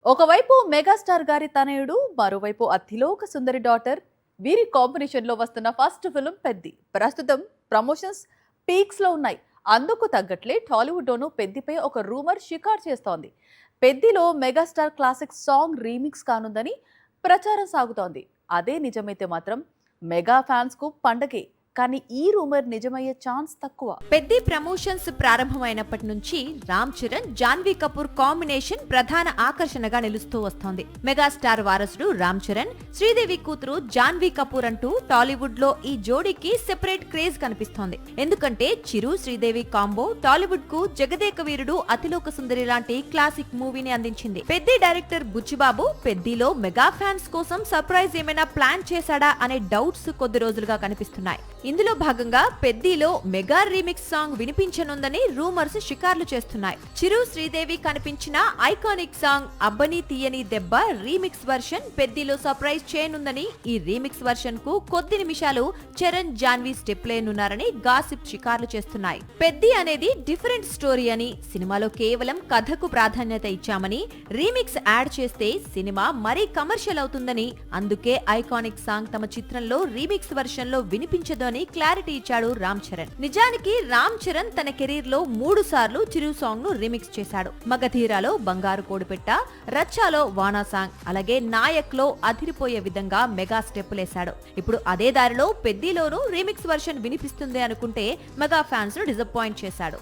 ఒకవైపు మెగాస్టార్ గారి తనయుడు, మరోవైపు అతిలోక సుందరి డాటర్. వీరి కాంబినేషన్ లో వస్తున్న ఫస్ట్ ఫిల్మ్ పెద్ది. ప్రస్తుతం ప్రమోషన్స్ పీక్స్ లో ఉన్నాయి. అందుకు తగ్గట్లే టాలీవుడ్ లోను పెద్దిపై ఒక రూమర్ షికార్ చేస్తోంది. పెద్దిలో మెగాస్టార్ క్లాసిక్ సాంగ్ రీమిక్స్ కానుందని ప్రచారం సాగుతోంది. అదే నిజమైతే మాత్రం మెగా ఫ్యాన్స్ కు పండగే. కానీ ఈ రూమర్ నిజమయ్యే ఛాన్స్ తక్కువ. పెద్ది ప్రమోషన్స్ ప్రారంభమైనప్పటి నుంచి రామ్ చరణ్, జాన్వీ కపూర్ కాంబినేషన్ ప్రధాన ఆకర్షణగా నిలుస్తూ వస్తోంది. మెగాస్టార్ వారసుడు రామ్ చరణ్, శ్రీదేవి కూతురు జాన్వీ కపూర్ అంటూ టాలీవుడ్ లో ఈ జోడీకి సెపరేట్ క్రేజ్ కనిపిస్తోంది. ఎందుకంటే చిరు శ్రీదేవి కాంబో టాలీవుడ్ కు జగదేక వీరుడు, అతిలోక సుందరి లాంటి క్లాసిక్ మూవీని అందించింది. పెద్ది డైరెక్టర్ బుచ్చిబాబు పెద్దిలో మెగా ఫ్యాన్స్ కోసం సర్ప్రైజ్ ఏమైనా ప్లాన్ చేశాడా అనే డౌట్స్ కొద్ది రోజులుగా కనిపిస్తున్నాయి. ఇందులో భాగంగా పెద్దిలో మెగా రీమిక్స్ సాంగ్ వినిపించనుందని రూమర్స్ షికార్లు చేస్తున్నాయి. చిరు శ్రీదేవి కనిపించిన ఐకానిక్ సాంగ్ అబ్బని తీయని దెబ్బ రీమిక్స్ వర్షన్ పెద్దిలో సర్ప్రైజ్ చేయనుందని, ఈ రీమిక్స్ వర్షన్ కు కొద్ది నిమిషాలు చరణ్, జాన్వీ స్టెప్ లేనున్నారని గాసిప్ షికార్లు చేస్తున్నాయి. పెద్ది అనేది డిఫరెంట్ స్టోరీ అని, సినిమాలో కేవలం కథకు ప్రాధాన్యత ఇచ్చామని, రీమిక్స్ యాడ్ చేస్తే సినిమా మరీ కమర్షియల్ అవుతుందని, అందుకే ఐకానిక్ సాంగ్ తమ చిత్రంలో రీమిక్స్ వర్షన్ లో వినిపించదు అని క్లారిటీ ఇచ్చాడు రామ్ చరణ్. నిజానికి రామ్ చరణ్ తన కెరీర్ లో 3 సార్లు చిరు సాంగ్ ను రీమిక్స్ చేశాడు. మగధీరాలో బంగారు కోడిపెట్ట, రచ్చాలో వానా సాంగ్, అలాగే నాయక్ లో అదిరిపోయే విధంగా మెగా స్టెప్పులేశాడు. ఇప్పుడు అదే దారిలో పెద్దిలోనూ రీమిక్స్ వర్షన్ వినిపిస్తుంది అనుకుంటే మెగా ఫ్యాన్స్ ను డిసప్పాయింట్ చేశాడు.